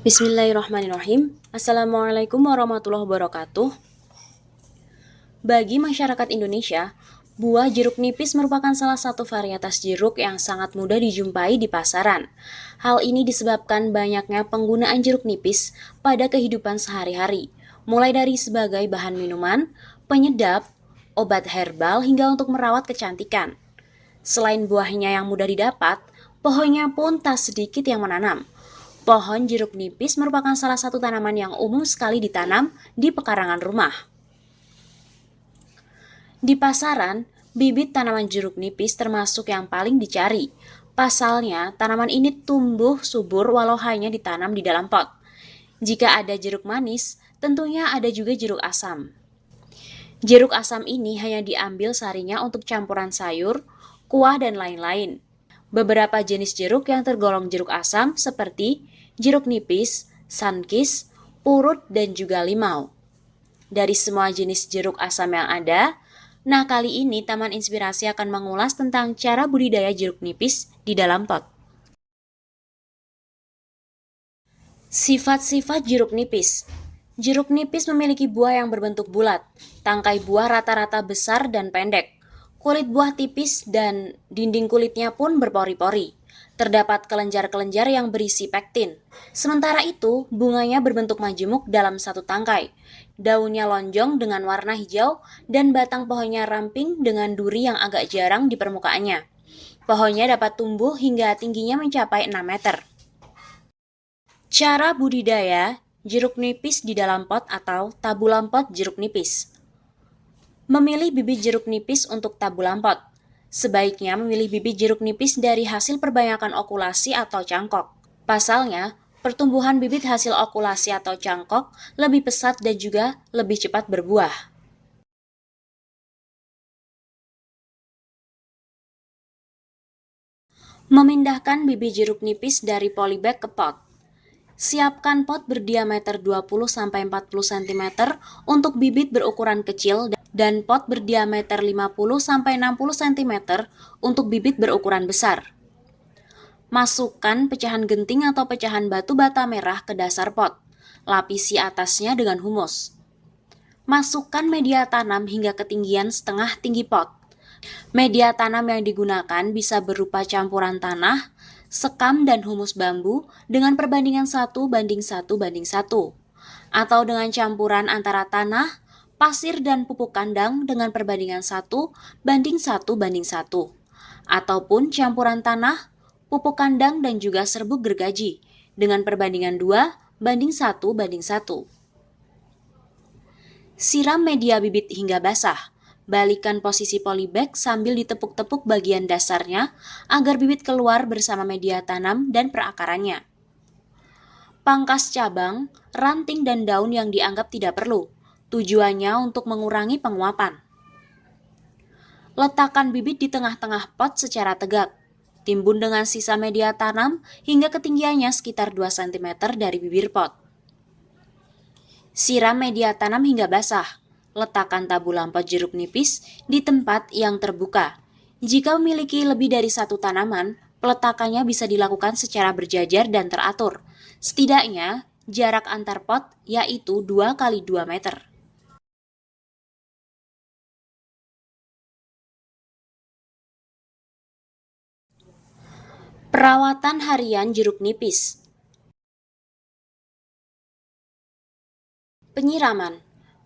Bismillahirrahmanirrahim. Assalamualaikum warahmatullahi wabarakatuh. Bagi masyarakat Indonesia, buah jeruk nipis merupakan salah satu varietas jeruk yang sangat mudah dijumpai di pasaran. Hal ini disebabkan banyaknya penggunaan jeruk nipis pada kehidupan sehari-hari, mulai dari sebagai bahan minuman, penyedap, obat herbal, hingga untuk merawat kecantikan. Selain buahnya yang mudah didapat, pohonnya pun tak sedikit yang menanam. Pohon jeruk nipis merupakan salah satu tanaman yang umum sekali ditanam di pekarangan rumah. Di pasaran, bibit tanaman jeruk nipis termasuk yang paling dicari. Pasalnya, tanaman ini tumbuh subur walau hanya ditanam di dalam pot. Jika ada jeruk manis, tentunya ada juga jeruk asam. Jeruk asam ini hanya diambil sarinya untuk campuran sayur, kuah, dan lain-lain. Beberapa jenis jeruk yang tergolong jeruk asam seperti jeruk nipis, sunkist, purut, dan juga limau. Dari semua jenis jeruk asam yang ada, nah kali ini Taman Inspirasi akan mengulas tentang cara budidaya jeruk nipis di dalam pot. Sifat-sifat jeruk nipis. Jeruk nipis memiliki buah yang berbentuk bulat, tangkai buah rata-rata besar dan pendek. Kulit buah tipis dan dinding kulitnya pun berpori-pori. Terdapat kelenjar-kelenjar yang berisi pektin. Sementara itu, bunganya berbentuk majemuk dalam satu tangkai. Daunnya lonjong dengan warna hijau dan batang pohonnya ramping dengan duri yang agak jarang di permukaannya. Pohonnya dapat tumbuh hingga tingginya mencapai 6 meter. Cara budidaya jeruk nipis di dalam pot atau tabulam pot jeruk nipis. Memilih bibit jeruk nipis untuk tabulam pot. Sebaiknya memilih bibit jeruk nipis dari hasil perbanyakan okulasi atau cangkok. Pasalnya, pertumbuhan bibit hasil okulasi atau cangkok lebih pesat dan juga lebih cepat berbuah. Memindahkan bibit jeruk nipis dari polybag ke pot. Siapkan pot berdiameter 20-40 cm untuk bibit berukuran kecil dan pot berdiameter 50-60 cm untuk bibit berukuran besar. Masukkan pecahan genting atau pecahan batu bata merah ke dasar pot. Lapisi atasnya dengan humus. Masukkan media tanam hingga ketinggian setengah tinggi pot. Media tanam yang digunakan bisa berupa campuran tanah, sekam, dan humus bambu dengan perbandingan 1:1:1, atau dengan campuran antara tanah, pasir, dan pupuk kandang dengan perbandingan 1:1:1, ataupun campuran tanah, pupuk kandang, dan juga serbuk gergaji dengan perbandingan 2:1:1. Siram media bibit hingga basah. Balikan posisi polybag sambil ditepuk-tepuk bagian dasarnya agar bibit keluar bersama media tanam dan perakarannya. Pangkas cabang, ranting, dan daun yang dianggap tidak perlu. Tujuannya untuk mengurangi penguapan. Letakkan bibit di tengah-tengah pot secara tegak. Timbun dengan sisa media tanam hingga ketinggiannya sekitar 2 cm dari bibir pot. Siram media tanam hingga basah. Letakkan tabulam pot jeruk nipis di tempat yang terbuka. Jika memiliki lebih dari satu tanaman, peletakannya bisa dilakukan secara berjajar dan teratur. Setidaknya, jarak antar pot yaitu 2x2 meter. Perawatan harian jeruk nipis. Penyiraman.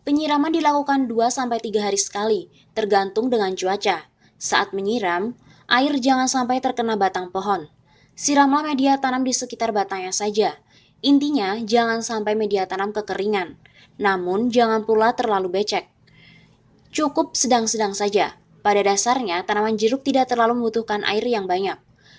Penyiraman dilakukan 2-3 hari sekali, tergantung dengan cuaca. Saat menyiram, air jangan sampai terkena batang pohon. Siramlah media tanam di sekitar batangnya saja. Intinya, jangan sampai media tanam kekeringan. Namun, jangan pula terlalu becek. Cukup sedang-sedang saja. Pada dasarnya, tanaman jeruk tidak terlalu membutuhkan air yang banyak.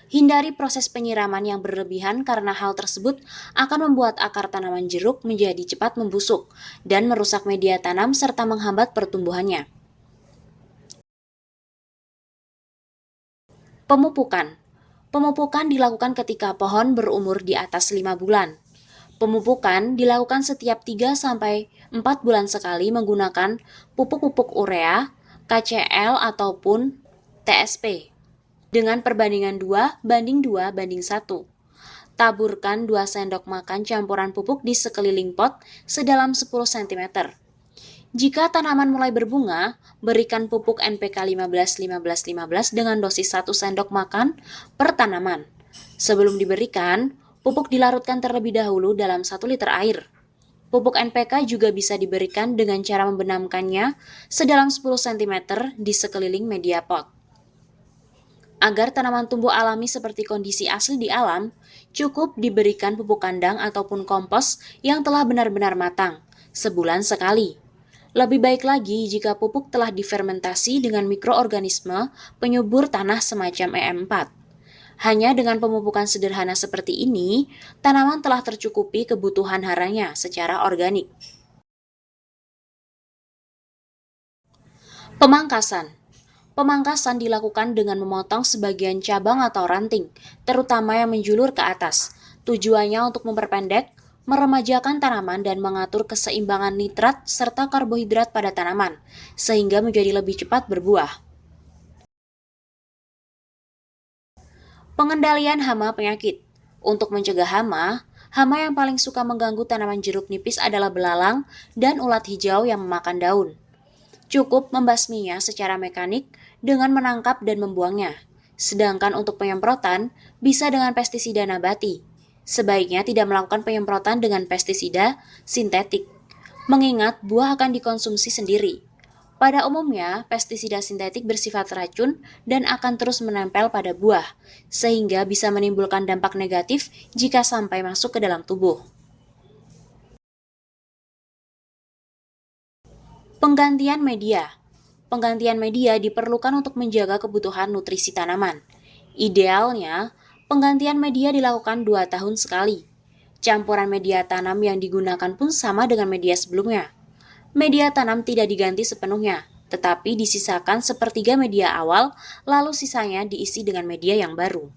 Hindari proses penyiraman yang berlebihan karena hal tersebut akan membuat akar tanaman jeruk menjadi cepat membusuk dan merusak media tanam serta menghambat pertumbuhannya. Pemupukan. Pemupukan dilakukan ketika pohon berumur di atas 5 bulan. Pemupukan dilakukan setiap 3-4 bulan sekali menggunakan pupuk-pupuk urea, KCl, ataupun TSP. Dengan perbandingan 2:2:1. Taburkan 2 sendok makan campuran pupuk di sekeliling pot sedalam 10 cm. Jika tanaman mulai berbunga, berikan pupuk NPK 15-15-15 dengan dosis 1 sendok makan per tanaman. Sebelum diberikan, pupuk dilarutkan terlebih dahulu dalam 1 liter air. Pupuk NPK juga bisa diberikan dengan cara membenamkannya sedalam 10 cm di sekeliling media pot. Agar tanaman tumbuh alami seperti kondisi asli di alam, cukup diberikan pupuk kandang ataupun kompos yang telah benar-benar matang, sebulan sekali. Lebih baik lagi jika pupuk telah difermentasi dengan mikroorganisme penyubur tanah semacam EM4. Hanya dengan pemupukan sederhana seperti ini, tanaman telah tercukupi kebutuhan haranya secara organik. Pemangkasan. Pemangkasan dilakukan dengan memotong sebagian cabang atau ranting, terutama yang menjulur ke atas. Tujuannya untuk memperpendek, meremajakan tanaman dan mengatur keseimbangan nitrat serta karbohidrat pada tanaman, sehingga menjadi lebih cepat berbuah. Pengendalian hama penyakit. Untuk mencegah hama yang paling suka mengganggu tanaman jeruk nipis adalah belalang dan ulat hijau yang memakan daun. Cukup membasminya secara mekanik dengan menangkap dan membuangnya. Sedangkan untuk penyemprotan, bisa dengan pestisida nabati. Sebaiknya tidak melakukan penyemprotan dengan pestisida sintetik, mengingat buah akan dikonsumsi sendiri. Pada umumnya, pestisida sintetik bersifat racun dan akan terus menempel pada buah, sehingga bisa menimbulkan dampak negatif jika sampai masuk ke dalam tubuh. Penggantian media. Penggantian media diperlukan untuk menjaga kebutuhan nutrisi tanaman. Idealnya, penggantian media dilakukan 2 tahun sekali. Campuran media tanam yang digunakan pun sama dengan media sebelumnya. Media tanam tidak diganti sepenuhnya, tetapi disisakan sepertiga media awal, lalu sisanya diisi dengan media yang baru.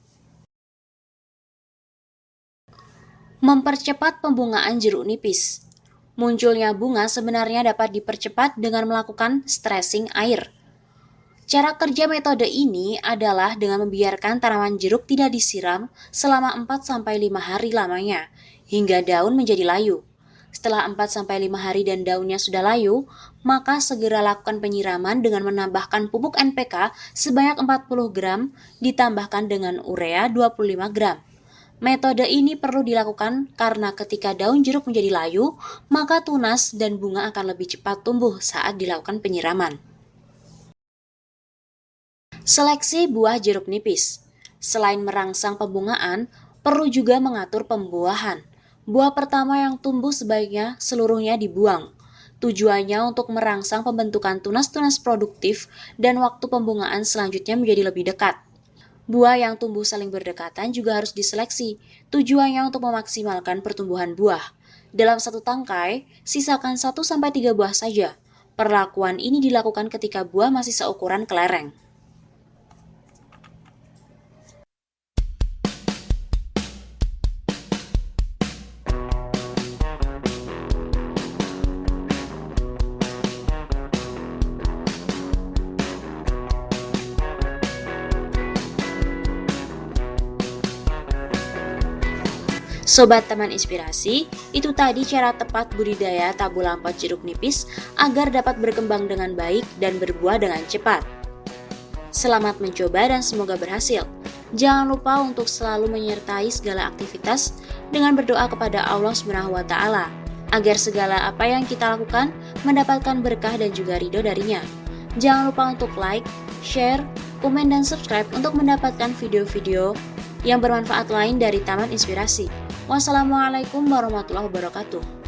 Mempercepat pembungaan jeruk nipis. Munculnya bunga sebenarnya dapat dipercepat dengan melakukan stressing air. Cara kerja metode ini adalah dengan membiarkan tanaman jeruk tidak disiram selama 4-5 hari lamanya, hingga daun menjadi layu. Setelah 4-5 hari dan daunnya sudah layu, maka segera lakukan penyiraman dengan menambahkan pupuk NPK sebanyak 40 gram ditambahkan dengan urea 25 gram. Metode ini perlu dilakukan karena ketika daun jeruk menjadi layu, maka tunas dan bunga akan lebih cepat tumbuh saat dilakukan penyiraman. Seleksi buah jeruk nipis. Selain merangsang pembungaan, perlu juga mengatur pembuahan. Buah pertama yang tumbuh sebaiknya seluruhnya dibuang. Tujuannya untuk merangsang pembentukan tunas-tunas produktif dan waktu pembungaan selanjutnya menjadi lebih dekat. Buah yang tumbuh saling berdekatan juga harus diseleksi, tujuannya untuk memaksimalkan pertumbuhan buah. Dalam satu tangkai, sisakan 1-3 buah saja. Perlakuan ini dilakukan ketika buah masih seukuran kelereng. Sobat Taman Inspirasi, itu tadi cara tepat budidaya tabula pot jeruk nipis agar dapat berkembang dengan baik dan berbuah dengan cepat. Selamat mencoba dan semoga berhasil. Jangan lupa untuk selalu menyertai segala aktivitas dengan berdoa kepada Allah SWT agar segala apa yang kita lakukan mendapatkan berkah dan juga ridho darinya. Jangan lupa untuk like, share, komen, dan subscribe untuk mendapatkan video-video yang bermanfaat lain dari Taman Inspirasi. Wassalamualaikum warahmatullahi wabarakatuh.